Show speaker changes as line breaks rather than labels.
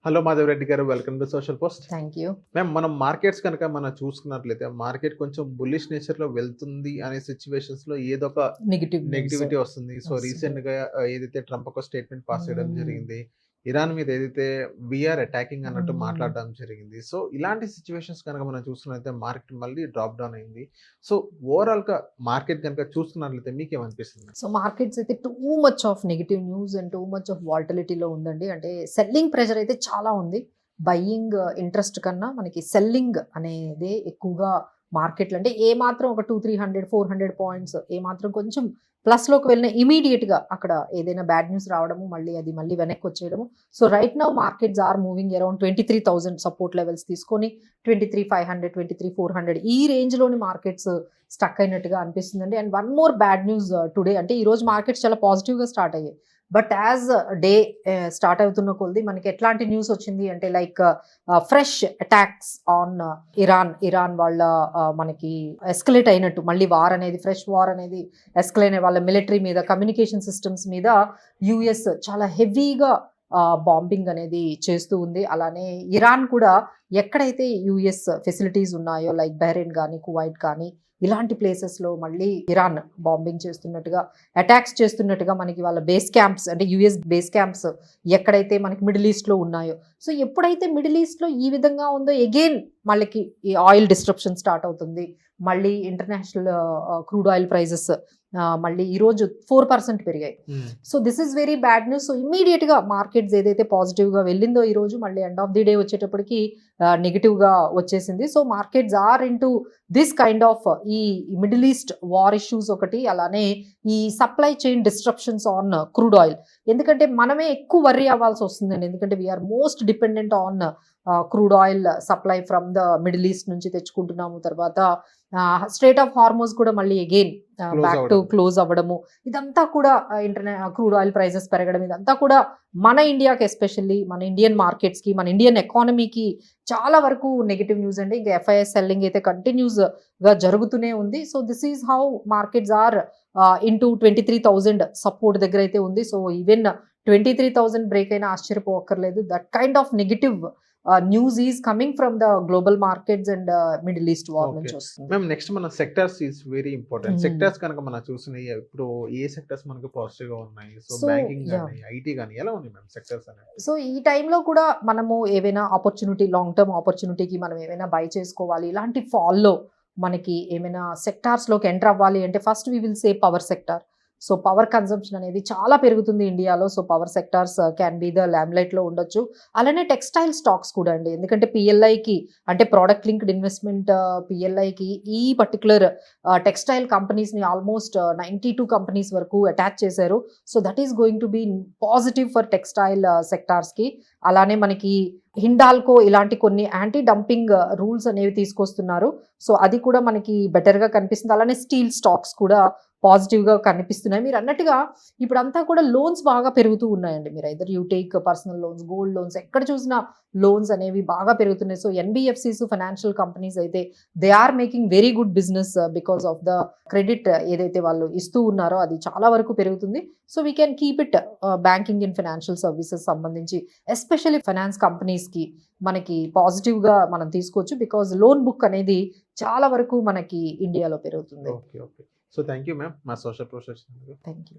Hello Madhava Reddy గారు, welcome to social post.
Thank you.
Ma'am, మనం markets కనుక మనం చూసుకున్నట్లయితే మార్కెట్ కొంచెం బుల్లిష్ నేచర్‌లో వెళ్తుంది అనే సిట్యుయేషన్స్‌లో ఏదో ఒక
నెగెటివ్ న్యూస్
నెగటివిటీ వస్తుంది. సో,
వస్తుంది.
రీసెంట్‌గా ఏదైతే ట్రంప్ ఒక స్టేట్మెంట్ పాస్ చేయడం
హ్మ్.
జరిగింది. ఇరాన్ మీద ఏదైతే వి ఆర్ అటాకింగ్ అన్నట్టు
హ్మ్.
మాట్లాడడం జరిగింది. సో, ఇలాంటి సిట్యుయేషన్స్ కనుక మనం చూస్తున్నట్లయితే మార్కెట్ మళ్ళీ డ్రాప్ డౌన్ అయింది. సో, ఓవరాల్‌గా మార్కెట్ గనుక చూస్తున్నట్లయితే మీకేమనిపిస్తుంది?
సో మార్కెట్స్ అయితే too much of negative news and too much of వాలటిలిటీలో ఉందండి. అంటే సెల్లింగ్ ప్రెషర్ అయితే చాలా ఉంది. బయింగ్ ఇంట్రెస్ట్ కన్నా మనకి సెల్లింగ్ అనేదే ఎక్కువగా మార్కెట్‌లో అంటే ఏమాత్రం ఒక 200, 300, 400 పాయింట్స్ ఏమాత్రం కొంచెం ప్లస్‌లోకి వెళ్ళిన ఇమ్మీడియేట్‌గా అక్కడ ఏదైనా బ్యాడ్ న్యూస్ రావడము, మళ్ళీ వెనక్కి వచ్చేయడము. So right now markets are moving around 23,000 support levels తీసుకొని 23,500, 23,400 ఈ రేంజ్‌లోని మార్కెట్స్ స్టక్ అయినట్టుగా అనిపిస్తుందండి. And one more bad news today అంటే ఈరోజు మార్కెట్స్ చాలా పాజిటివ్‌గా స్టార్ట్ అయ్యాయి. బట్ యాజ్ డే స్టార్ట్ అవుతున్న కొద్దీ మనకి ఎట్లాంటి న్యూస్ వచ్చింది అంటే like fresh attacks on Iran వాళ్ళ మనకి ఎస్కలేట్ అయినట్టు మళ్ళీ వార్ అనేది ఫ్రెష్ వార్ అనేది ఎస్కలేట్ వాళ్ళ మిలిటరీ మీద కమ్యూనికేషన్ సిస్టమ్స్ మీద యుఎస్ చాలా హెవీగా బాంబింగ్ అనేది చేస్తూ ఉంది. అలానే ఇరాన్ కూడా ఎక్కడైతే యుఎస్ ఫెసిలిటీస్ ఉన్నాయో లైక్ బహ్రెయిన్ కానీ కువైట్ కానీ ఇలాంటి ప్లేసెస్లో మళ్ళీ ఇరాన్ బాంబింగ్ చేస్తున్నట్టుగా అటాక్స్ చేస్తున్నట్టుగా మనకి వాళ్ళ బేస్ క్యాంప్స్ అంటే యుఎస్ బేస్ క్యాంప్స్ ఎక్కడైతే మనకి మిడిల్ ఈస్ట్లో ఉన్నాయో సో ఎప్పుడైతే మిడిల్ ఈస్ట్లో ఈ విధంగా ఉందో అగైన్ మళ్ళీ ఈ ఆయిల్ డిస్ట్రప్షన్ స్టార్ట్ అవుతుంది. మళ్ళీ ఇంటర్నేషనల్ క్రూడ్ ఆయిల్ ప్రైజెస్ మళ్ళీ ఈరోజు 4% పెరిగాయి. So this is very bad news. So ఇమ్మీడియట్గా మార్కెట్స్ ఏదైతే పాజిటివ్గా వెళ్ళిందో ఈరోజు మళ్ళీ ఎండ్ ఆఫ్ ది డే వచ్చేటప్పటికి నెగిటివ్గా వచ్చేసింది. So markets are into this kind of ఈ మిడిల్ ఈస్ట్ వార్ ఇష్యూస్ ఒకటి, అలానే ఈ supply chain disruptions on crude oil. ఎందుకంటే మనమే ఎక్కువ వర్రీ అవ్వాల్సి వస్తుందండి. ఎందుకంటే we are most dependent on crude oil supply from the middle east నుంచి తెచ్చుకుంటున్నాము. తర్వాత స్ట్రేట్ ఆఫ్ హార్మోస్ కూడా మళ్ళీ అగైన్ బ్యాక్ టు క్లోజ్ అవ్వడము, ఇదంతా కూడా క్రూడ్ ఆయిల్ ప్రైసెస్ పెరగడం, ఇదంతా కూడా మన ఇండియాకి ఎస్పెషల్లీ మన ఇండియన్ మార్కెట్స్కి మన ఇండియన్ ఎకానమీకి చాలా వరకు నెగిటివ్ న్యూస్ అండి. ఇంకా ఎఫ్ఐఎస్ సెల్లింగ్ అయితే కంటిన్యూస్గా జరుగుతూనే ఉంది. So this is how markets are into 23,000 support దగ్గర అయితే ఉంది. సో ఈవెన్ 23,000 బ్రేక్ అయినా ఆశ్చర్యపోక్కర్లేదు. That kind of negative news is coming from the global markets and middle east war నుంచి వస్తుంది.
మేము నెక్స్ట్ మన sectors is very important. Sectors కనుక మనం చూసినాయి ఇప్పుడు ఏ సెక్టార్స్ మనకు పాజిటివ్ గా ఉన్నాయి? సో బ్యాంకింగ్ గానీ ఐటీ గానీ ఎలా ఉన్నాయి మ్యామ్ సెక్టార్స్ అనేవి?
సో ఈ టైంలో కూడా మనము ఏవైనా ఆపర్చునిటీ లాంగ్ టర్మ్ ఆపర్చునిటీకి మనం ఏమైనా బై చేసుకోవాలి ఇలాంటి ఫాల్లో మనకి ఏమైనా సెక్టార్స్లోకి ఎంటర్ అవ్వాలి అంటే first we will say power sector. So power consumption అనేది చాలా పెరుగుతుంది ఇండియాలో. So power sectors can be the ల్యామ్లైట్లో ఉండొచ్చు. అలానే టెక్స్టైల్ స్టాక్స్ కూడా అండి. ఎందుకంటే పిఎల్ఐకి అంటే ప్రోడక్ట్ లింక్డ్ ఇన్వెస్ట్మెంట్ పిఎల్ఐకి ఈ పర్టికులర్ టెక్స్టైల్ కంపెనీస్ని ఆల్మోస్ట్ 92 కంపెనీస్ వరకు అటాచ్ చేశారు. So that is going to be positive for textile సెక్టార్స్కి. అలానే మనకి హిండాల్కో ఇలాంటి కొన్ని యాంటీ డంపింగ్ రూల్స్ అనేవి తీసుకొస్తున్నారు. సో అది కూడా మనకి బెటర్గా కనిపిస్తుంది. అలానే స్టీల్ స్టాక్స్ కూడా పాజిటివ్గా కనిపిస్తున్నాయి. మీరు అన్నట్టుగా ఇప్పుడంతా కూడా లోన్స్ బాగా పెరుగుతూ ఉన్నాయండి. మీరు either you take personal loans, gold loans, ఎక్కడ చూసినా లోన్స్ అనేవి బాగా పెరుగుతున్నాయి. సో ఎన్బిఎఫ్సిస్ ఫైనాన్షియల్ కంపెనీస్ అయితే they are making very good business because of the credit ఏదైతే వాళ్ళు ఇస్తూ ఉన్నారో అది చాలా వరకు పెరుగుతుంది. So we can keep it banking and financial services సంబంధించి ఎస్పెషల్లీ ఫైనాన్స్ కంపెనీస్కి మనకి పాజిటివ్గా మనం తీసుకోవచ్చు. బికాజ్ లోన్ బుక్ అనేది చాలా వరకు మనకి ఇండియాలో పెరుగుతుంది.
Okay. So thank you ma'am మా సోషల్ ప్రోసెస్.
Thank you.